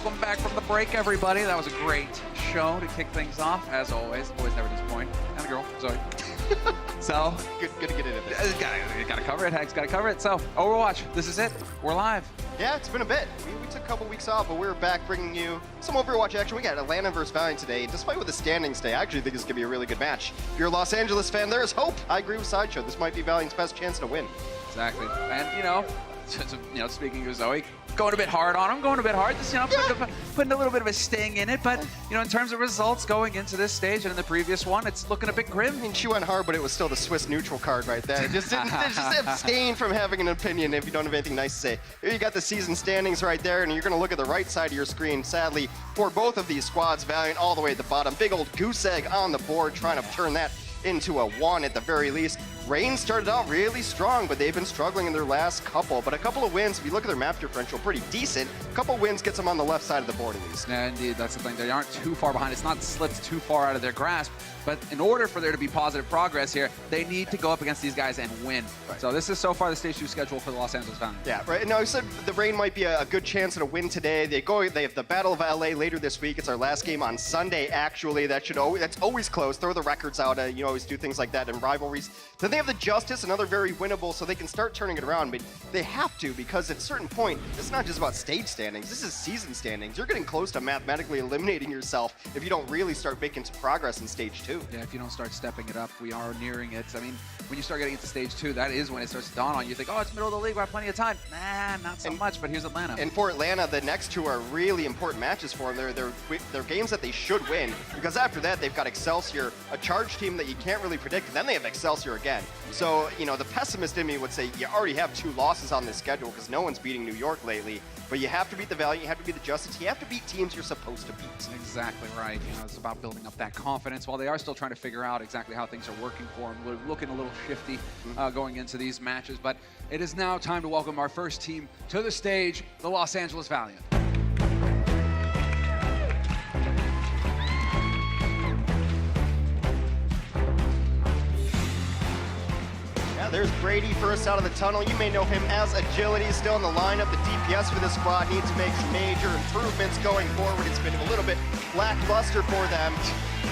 welcome back from the break, everybody. That was a great show to kick things off, as always. Boys never disappoint. And the girl, sorry. So, good to get into this. Gotta cover it, Hex, gotta cover it. So, Overwatch, this is it. We're live. Yeah, it's been a bit. We took a couple weeks off, but we're back bringing you some Overwatch action. We got Atlanta versus Valiant today. Despite what the standings say, I actually think this is going to be a really good match. If you're a Los Angeles fan, there is hope. I agree with Sideshow. This might be Valiant's best chance to win. Exactly. And, speaking of Zoe, going a bit hard on him, just, putting a little bit of a sting in it. But, in terms of results going into this stage and in the previous one, it's looking a bit grim. I mean, she went hard, but it was still the Swiss neutral card right there. Just abstain from having an opinion if you don't have anything nice to say. Here you got the season standings right there, and you're going to look at the right side of your screen. Sadly, for both of these squads, Valiant all the way at the bottom. Big old goose egg on the board, trying to turn that into a 1 at the very least. Reign started out really strong, but they've been struggling in their last couple. But a couple of wins, if you look at their map differential, pretty decent. A couple of wins gets them on the left side of the board at least. Yeah, indeed, that's the thing. They aren't too far behind. It's not slipped too far out of their grasp. But in order for there to be positive progress here, they need to go up against these guys and win. Right. So this is so far the stage 2 schedule for the Los Angeles Valiant. Yeah, right. Now, I said the Reign might be a good chance at a win today. They have the Battle of LA later this week. It's our last game on Sunday, actually. That's always close. Throw the records out. You always do things like that in rivalries. Then they have the Justice, another very winnable, so they can start turning it around. But they have to, because at a certain point, it's not just about stage standings. This is season standings. You're getting close to mathematically eliminating yourself if you don't really start making some progress in stage 2. Yeah, if you don't start stepping it up, we are nearing it. I mean, when you start getting into stage 2, that is when it starts to dawn on you. You think, oh, it's middle of the league, we have plenty of time. Nah, not so much, but here's Atlanta. And for Atlanta, the next 2 are really important matches for them. They're games that they should win, because after that, they've got Excelsior, a charge team that you can't really predict, and then they have Excelsior again. So, the pessimist in me would say you already have 2 losses on this schedule because no one's beating New York lately. But you have to beat the Valiant, you have to beat the Justice, you have to beat teams you're supposed to beat. Exactly right. It's about building up that confidence while they are still trying to figure out exactly how things are working for them. We're looking a little shifty going into these matches, but it is now time to welcome our first team to the stage, the Los Angeles Valiant. There's Brady first out of the tunnel. You may know him as Agility, still in the lineup. The DPS for this squad needs to make some major improvements going forward. It's been a little bit lackluster for them.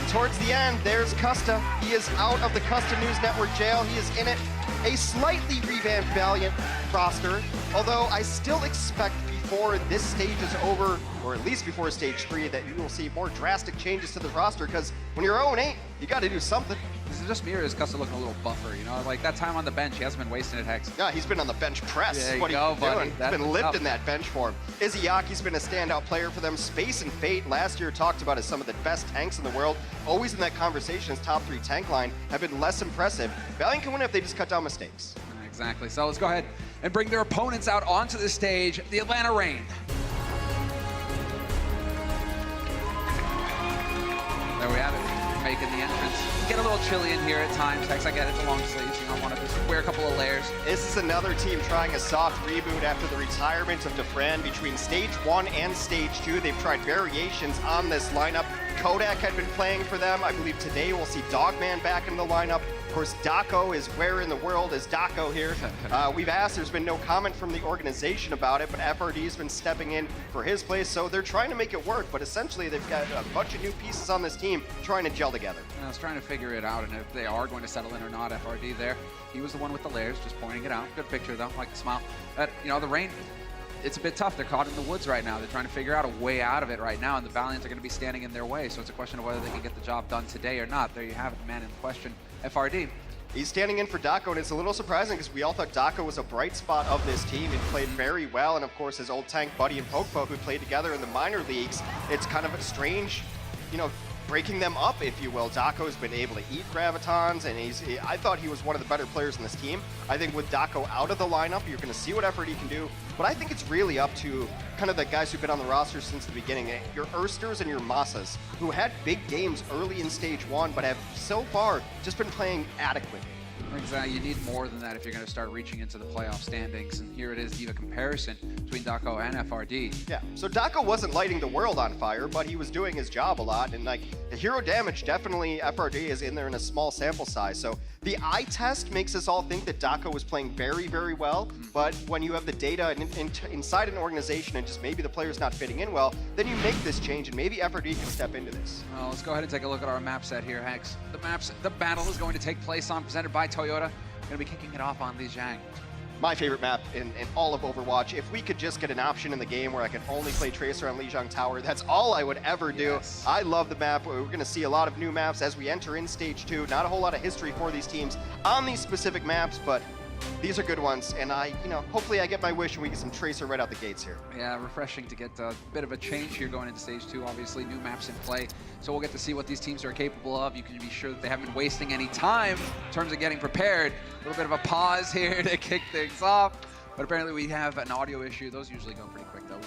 Towards the end, there's Custa. He is out of the Custa News Network jail. He is in it. A slightly revamped Valiant roster, although I still expect before this stage is over, or at least before stage 3, that you will see more drastic changes to the roster, because when you're 0-8, you got to do something. This is just me, or is Custa looking a little buffer? Like that time on the bench, he hasn't been wasting it, Hex. Yeah, he's been on the bench press. There what you go, he's been buddy. doing. He's been lifting that bench for him. Izyaki's been a standout player for them. Space and Fate, last year talked about as some of the best tanks in the world. Always in that conversation as top 3 tank line, have been less impressive. Valiant can win if they just cut down mistakes. Exactly. So let's go ahead and bring their opponents out onto the stage, the Atlanta Reign. There we have it, making the entrance. Get a little chilly in here at times. Hex, I get it's a long sleeves. I want to just wear a couple of layers. This is another team trying a soft reboot after the retirement of Defran between stage 1 and stage 2. They've tried variations on this lineup. Kodak had been playing for them. I believe today we'll see Dogman back in the lineup. Of course, Daco is where in the world is Daco here? We've asked, there's been no comment from the organization about it, but FRD's been stepping in for his place, so they're trying to make it work, but essentially they've got a bunch of new pieces on this team trying to gel together. I was trying to figure it out, and if they are going to settle in or not, FRD there. He was the one with the layers, just pointing it out. Good picture, though, like the smile. But, the Reign, it's a bit tough. They're caught in the woods right now. They're trying to figure out a way out of it right now, and the Valiants are going to be standing in their way, so it's a question of whether they can get the job done today or not. There you have it, the man in question, FRD. He's standing in for Daco, and it's a little surprising because we all thought Daco was a bright spot of this team. He played very well, and of course his old tank buddy and Pokepo, who played together in the minor leagues. It's kind of a strange, breaking them up, if you will. Daco's been able to eat Gravitons, and I thought he was one of the better players in this team. I think with Daco out of the lineup, you're going to see what effort he can do. But I think it's really up to kind of the guys who've been on the roster since the beginning. Your Ersters and your Massas, who had big games early in stage 1, but have so far just been playing adequately. Exactly. You need more than that if you're going to start reaching into the playoff standings. And here it is, the comparison between Daco and FRD. Yeah, so Daco wasn't lighting the world on fire, but he was doing his job a lot. And the hero damage, definitely FRD is in there in a small sample size. So The eye test makes us all think that Dako was playing very, very well, but when you have the data inside an organization and just maybe the player's not fitting in well, then you make this change, and maybe FRD can step into this. Well, let's go ahead and take a look at our map set here, Hex. The battle is going to take place on, presented by Toyota. Going to be kicking it off on Lijiang. My favorite map in all of Overwatch. If we could just get an option in the game where I could only play Tracer on Lijiang Tower, that's all I would ever do. Yes. I love the map. We're going to see a lot of new maps as we enter in Stage 2. Not a whole lot of history for these teams on these specific maps, but these are good ones. And hopefully I get my wish and we get some Tracer right out the gates here. Yeah, refreshing to get a bit of a change here going into Stage 2. Obviously, new maps in play. So we'll get to see what these teams are capable of. You can be sure that they haven't been wasting any time in terms of getting prepared. A little bit of a pause here to kick things off. But apparently we have an audio issue. Those usually go pretty quick, though.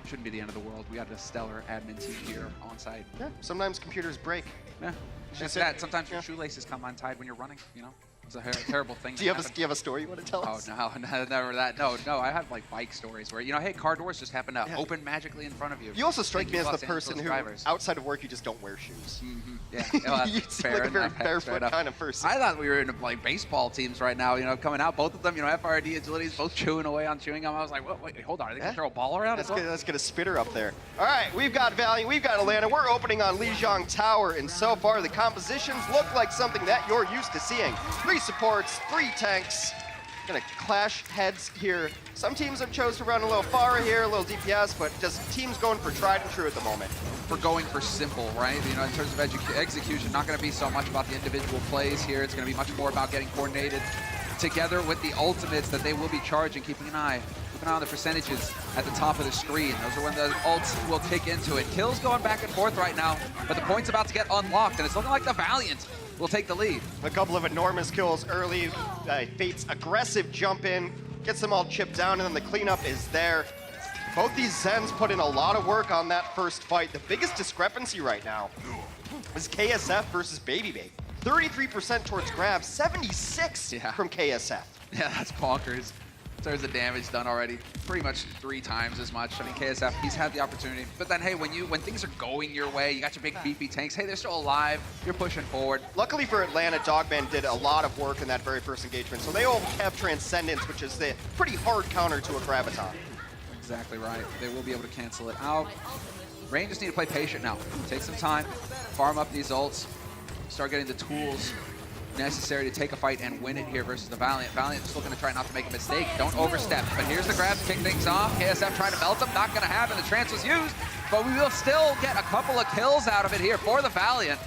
Shouldn't be the end of the world. We got a stellar admin team here on site. Yeah, sometimes computers break. Yeah, just that. Sometimes your shoelaces come untied when you're running, you know? It's a terrible thing. Do you have a story you want to tell us? Oh, no, never that. No, I have like bike stories where, hey, car doors just happen to open magically in front of you. You also strike me as the person who, drivers. outside of work, you just don't wear shoes. Mm-hmm. Yeah, you seem like a very barefoot kind of person. I thought we were in like baseball teams right now, coming out, both of them, FRD, Agilities, both chewing away on chewing gum. I was like, wait, hold on, are they going to throw a ball around? Let's get a spitter up there. All right, we've got Valiant, we've got Atlanta. We're opening on Lijiang Tower, and so far the compositions look like something that you're used to seeing. 3 supports, 3 tanks. Gonna clash heads here. Some teams have chose to run a little Pharah here, a little DPS, but just teams going for tried and true at the moment. We're going for simple, right? In terms of execution, not gonna be so much about the individual plays here. It's gonna be much more about getting coordinated together with the ultimates that they will be charging, keeping an eye on the percentages at the top of the screen. Those are when the ults will kick into it. Kills going back and forth right now, but the point's about to get unlocked, and it's looking like the Valiant will take the lead. A couple of enormous kills early. Fate's aggressive jump in, gets them all chipped down, and then the cleanup is there. Both these Zens put in a lot of work on that first fight. The biggest discrepancy right now is KSF versus Babybay. 33% towards grabs, 76 from KSF. Yeah, that's bonkers. There's the damage done already, pretty much 3 times as much. I mean, KSF, he's had the opportunity. But then, hey, when things are going your way, you got your big beefy tanks, hey, they're still alive, you're pushing forward. Luckily for Atlanta, Dogman did a lot of work in that very first engagement, so they all have Transcendence, which is the pretty hard counter to a Graviton. Exactly right. They will be able to cancel it out. Rain just need to play patient now. Take some time, farm up these ults, start getting the tools necessary to take a fight and win it here versus the Valiant. Valiant just looking to try not to make a mistake. Don't overstep. But here's the grab to kick things off. KSF trying to melt them. Not going to happen. The trance was used, but we will still get a couple of kills out of it here for the Valiant.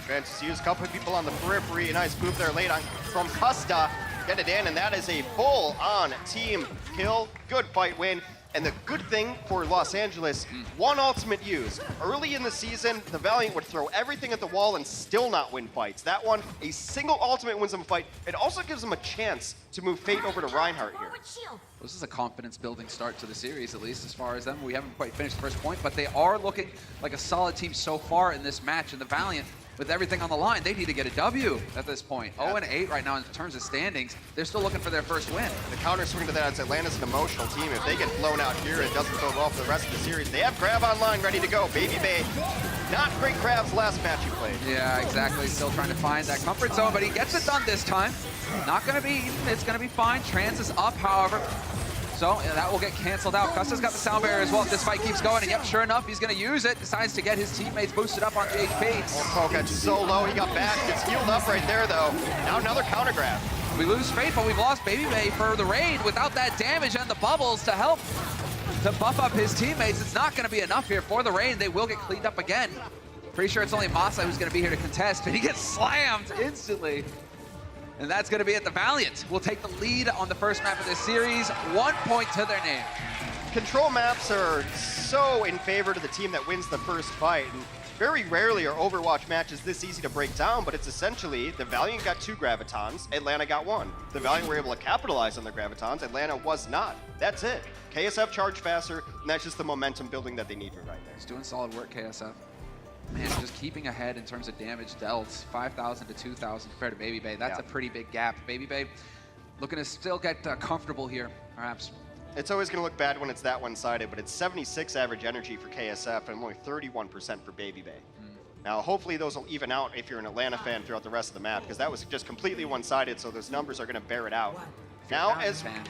Trance was used. A couple of people on the periphery. A nice move there late on from Custa. Get it in, and that is a full-on team kill. Good fight win. And the good thing for Los Angeles, 1 ultimate used. Early in the season, the Valiant would throw everything at the wall and still not win fights. That one, a single ultimate wins them a fight. It also gives them a chance to move Fate over to Reinhardt here. This is a confidence-building start to the series, at least as far as them. We haven't quite finished the first point, but they are looking like a solid team so far in this match. And the Valiant, with everything on the line, they need to get a W at this point. 0-8 right now in terms of standings. They're still looking for their first win. The counter swing to that is Atlanta's an emotional team. If they get blown out here, it doesn't go well for the rest of the series. They have Grab online ready to go. Babybay, not great grabs last match he played. Yeah, exactly. Still trying to find that comfort zone, but he gets it done this time. Not gonna be, it's gonna be fine. Trance is up, however. So that will get canceled out. Custa's got the sound barrier as well if this fight keeps going. And yep, sure enough, he's going to use it. Decides to get his teammates boosted up on the HP. Puckett so low, he got back. Gets healed up right there, though. Now another counter grab. We lose Fate, but we've lost Babybay for the raid. Without that damage and the bubbles to help to buff up his teammates, it's not going to be enough here for the raid. They will get cleaned up again. Pretty sure it's only Masa who's going to be here to contest, but he gets slammed instantly. And that's going to be it. The Valiant will take the lead on the first map of this series. 1 point to their name. Control maps are so in favor to the team that wins the first fight. And very rarely are Overwatch matches this easy to break down, but it's essentially the Valiant got 2 Gravitons, Atlanta got 1. The Valiant were able to capitalize on their Gravitons, Atlanta was not. That's it. KSF charged faster, and that's just the momentum building that they need right there. He's doing solid work, KSF. Man, just keeping ahead in terms of damage dealt, 5,000 to 2,000 compared to Babybay. That's a pretty big gap. Babybay looking to still get comfortable here, perhaps. It's always going to look bad when it's that one-sided, but it's 76 average energy for KSF and only 31% for Babybay. Now, hopefully those will even out if you're an Atlanta fan throughout the rest of the map, because that was just completely one-sided, so those numbers are going to bear it out. Now,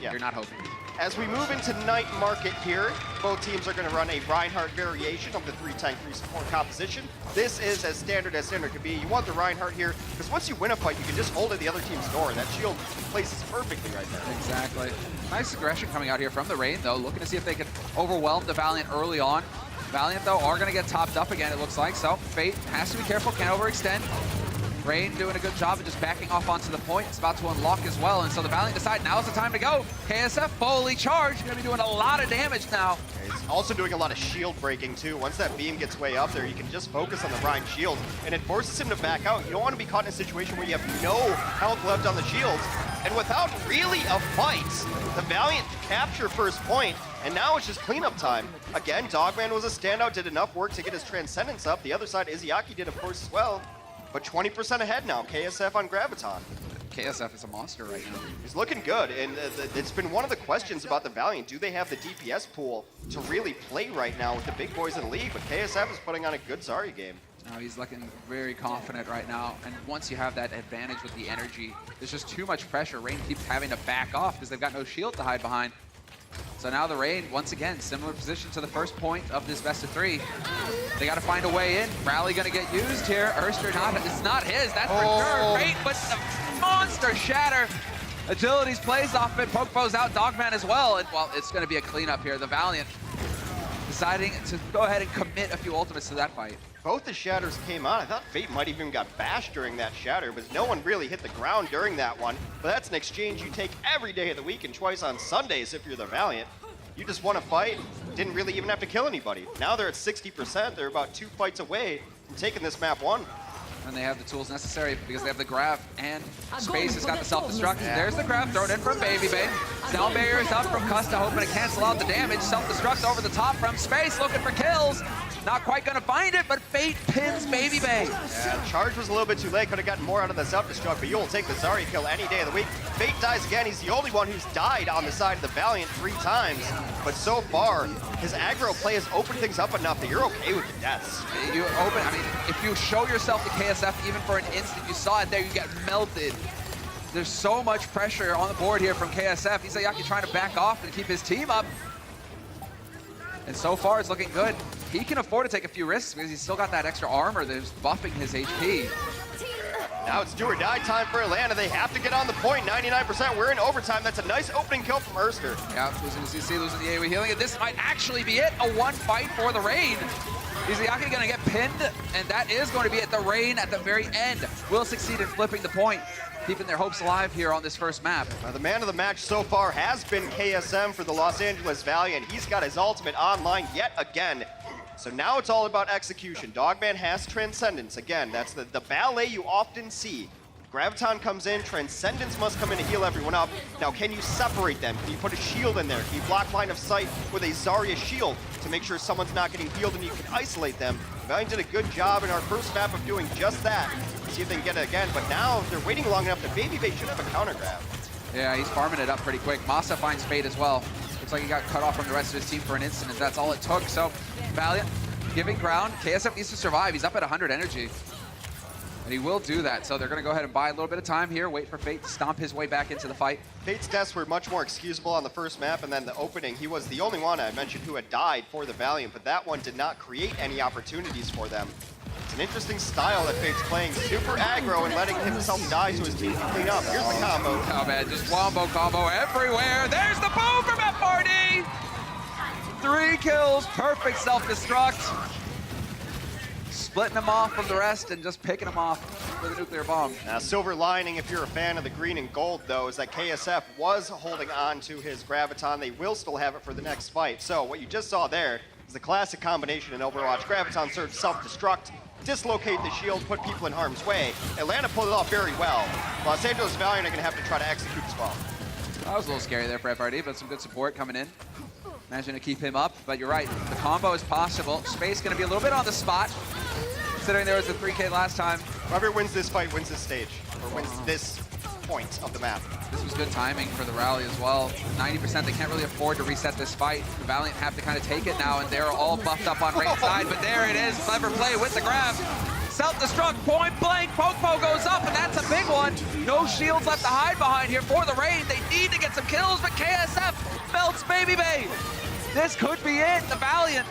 You're not hoping. As we move into night market here, both teams are going to run a Reinhardt variation of the 3 tank, 3 support composition. This is as standard could be. You want the Reinhardt here, because once you win a fight, you can just hold at the other team's door. That shield places perfectly right there. Exactly. Nice aggression coming out here from the Rain, though, looking to see if they can overwhelm the Valiant early on. Valiant, though, are going to get topped up again, it looks like, so Fate has to be careful, can't overextend. Rain doing a good job of just backing off onto the point. It's about to unlock as well, and so the Valiant decide now's the time to go. KSF fully charged, going to be doing a lot of damage now. It's also doing a lot of shield breaking too. Once that beam gets way up there, you can just focus on the Rhine shield, and it forces him to back out. You don't want to be caught in a situation where you have no health left on the shields, and without really a fight, the Valiant capture first point, and now it's just cleanup time. Again, Dogman was a standout, did enough work to get his Transcendence up. The other side, Izayaki did, of course, as well. But 20% ahead now, KSF on Graviton. KSF is a monster right now. He's looking good, and it's been one of the questions about the Valiant. Do they have the DPS pool to really play right now with the big boys in the league? But KSF is putting on a good Zarya game. Oh, he's looking very confident right now, and once you have that advantage with the energy, there's just too much pressure. Rain keeps having to back off because they've got no shield to hide behind. So now the Rain, once again, similar position to the first point of this best of 3. They got to find a way in. Rally going to get used here. Erster, it's not his, that's for sure. Fate, but the monster shatter. Agilities plays off it. Pokepo's out, Dogman as well. And well, it's going to be a cleanup here. The Valiant deciding to go ahead and commit a few ultimates to that fight. Both the shatters came on. I thought Fate might even got bashed during that shatter, but no one really hit the ground during that one. But that's an exchange you take every day of the week and twice on Sundays if you're the Valiant. You just won a fight, didn't really even have to kill anybody. Now they're at 60%. They're about 2 fights away from taking this map 1. And they have the tools necessary because they have the grab, and Space has got the self-destruct. Yeah. There's the grab thrown in from Baby Bay. Sound barrier is up from Custa, hoping to cancel out the damage. Self-destruct over the top from Space, looking for kills. Not quite gonna find it, but Fate pins Baby Bay. Yeah, charge was a little bit too late. Could have gotten more out of the self-destruct, but you'll take the Zarya kill any day of the week. Fate dies again. He's the only one who's died on the side of the Valiant 3 times. But so far, his aggro play has opened things up enough that you're okay with the deaths. You open, I mean, if you show yourself to KSF even for an instant, you saw it there, you get melted. There's so much pressure on the board here from KSF. Izayaki trying to back off and keep his team up. And so far, it's looking good. He can afford to take a few risks because he's still got that extra armor that's buffing his HP. Now it's do or die time for Atlanta. They have to get on the point, 99%. We're in overtime. That's a nice opening kill from Erster. Yeah, losing the CC, losing the AoE healing, and this might actually be it. A 1 fight for the Rain. Izayaki gonna get pinned, and that is going to be it. The Rain at the very end will succeed in flipping the point, keeping their hopes alive here on this first map. Now, the man of the match so far has been KSM for the Los Angeles Valiant. He's got his ultimate online yet again. So now it's all about execution. Dogman has Transcendence. Again, that's the ballet you often see. Graviton comes in, Transcendence must come in to heal everyone up. Now, can you separate them? Can you put a shield in there? Can you block line of sight with a Zarya shield to make sure someone's not getting healed and you can isolate them? Valiant did a good job in our first map of doing just that. See if they can get it again, but now they're waiting long enough that Baby Bay should have a counter grab. Yeah, he's farming it up pretty quick. Massa finds Fate as well. Looks like he got cut off from the rest of his team for an instant, and that's all it took. So, Valiant giving ground. KSF needs to survive. He's up at 100 energy. And he will do that, so they're going to go ahead and buy a little bit of time here, wait for Fate to stomp his way back into the fight. Fate's deaths were much more excusable on the first map, and then the opening, he was the only one I mentioned who had died for the Valiant, but that one did not create any opportunities for them. It's an interesting style that Fate's playing, super aggro and letting himself die so his team can clean up. Here's the combo. Oh man, just wombo combo everywhere. There's the boom from FRD! 3 kills, perfect self-destruct. Splitting them off from the rest and just picking them off with a nuclear bomb. Now, silver lining, if you're a fan of the green and gold, though, is that KSF was holding on to his Graviton. They will still have it for the next fight. So what you just saw there is the classic combination in Overwatch. Graviton Surge, self-destruct, dislocate the shield, put people in harm's way. Atlanta pulled it off very well. Los Angeles Valiant are going to have to try to execute as well. That was a little scary there for FRD, but some good support coming in. Managing to keep him up, but you're right, the combo is possible. Space going to be a little bit on the spot, considering there was a 3K last time. Whoever wins this fight wins this stage, or wins this point of the map. This was good timing for the rally as well. 90%, they can't really afford to reset this fight. The Valiant have to kind of take it now, and they're all buffed up on right side, but there it is, clever play with the grab. Self-destruct, point blank, Poke goes up, and that's a big one. No shields left to hide behind here for the Rain. They need to get some kills, but KSF melts Baby Bay. This could be it, the Valiant.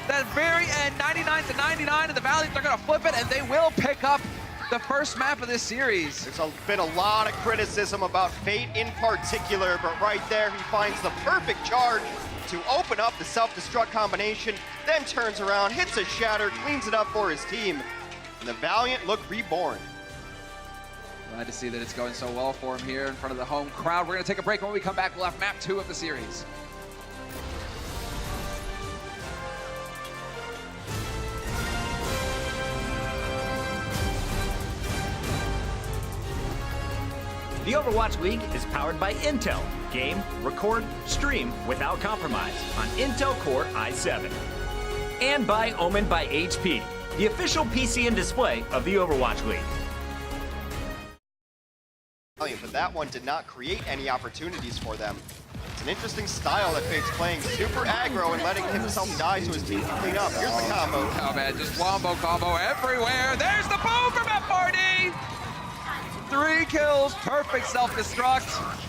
That very end, 99-99, and the Valiant are gonna flip it, and they will pick up the first map of this series. There's been a lot of criticism about Fate in particular, but right there he finds the perfect charge to open up the self-destruct combination, then turns around, hits a shatter, cleans it up for his team, and the Valiant look reborn. Glad to see that it's going so well for him here in front of the home crowd. We're gonna take a break. When we come back, we'll have map 2 of the series. The Overwatch League is powered by Intel. Game, record, stream without compromise on Intel Core i7. And by Omen by HP, the official PC and display of the Overwatch League. But that one did not create any opportunities for them. It's an interesting style that Fate's playing, super aggro and letting himself die so his team can clean up. Here's the combo. Oh man, just wombo combo everywhere. There's the boom from FRD! 3 kills, perfect self-destruct.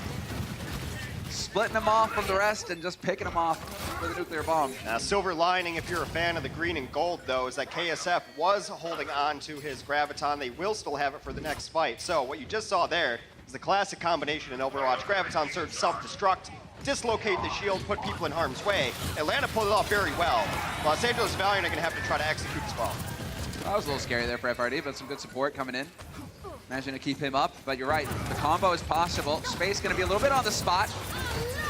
Splitting them off from the rest and just picking them off with a nuclear bomb. Now, silver lining, if you're a fan of the green and gold, though, is that KSF was holding on to his Graviton. They will still have it for the next fight. So what you just saw there is the classic combination in Overwatch. Graviton Surge, self-destruct, dislocate the shield, put people in harm's way. Atlanta pulled it off very well. Los Angeles Valiant are going to have to try to execute as well. That was a little scary there for FRD, but some good support coming in. Managing to keep him up, but you're right, the combo is possible. Space gonna be a little bit on the spot,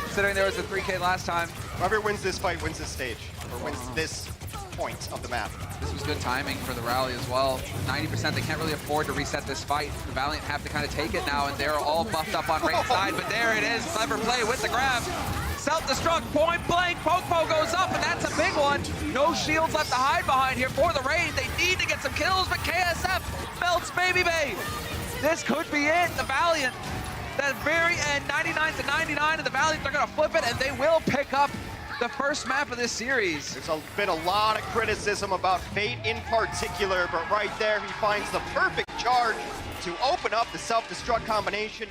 considering there was a 3K last time. Whoever wins this fight wins this stage, or wins this point of the map. This was good timing for the rally as well. 90%, they can't really afford to reset this fight. The Valiant have to kind of take it now, and they're all buffed up on right side, but there it is, clever play with the grab. Self-destruct, point blank, Poke goes up, and that's a big one. No shields left to hide behind here for the Rain. They need to get some kills, but KSF melts Baby Bay. This could be it, the Valiant. That very end, 99-99, and the Valiant are gonna flip it, and they will pick up the first map of this series. There's been a lot of criticism about Fate in particular, but right there he finds the perfect charge to open up the self-destruct combination,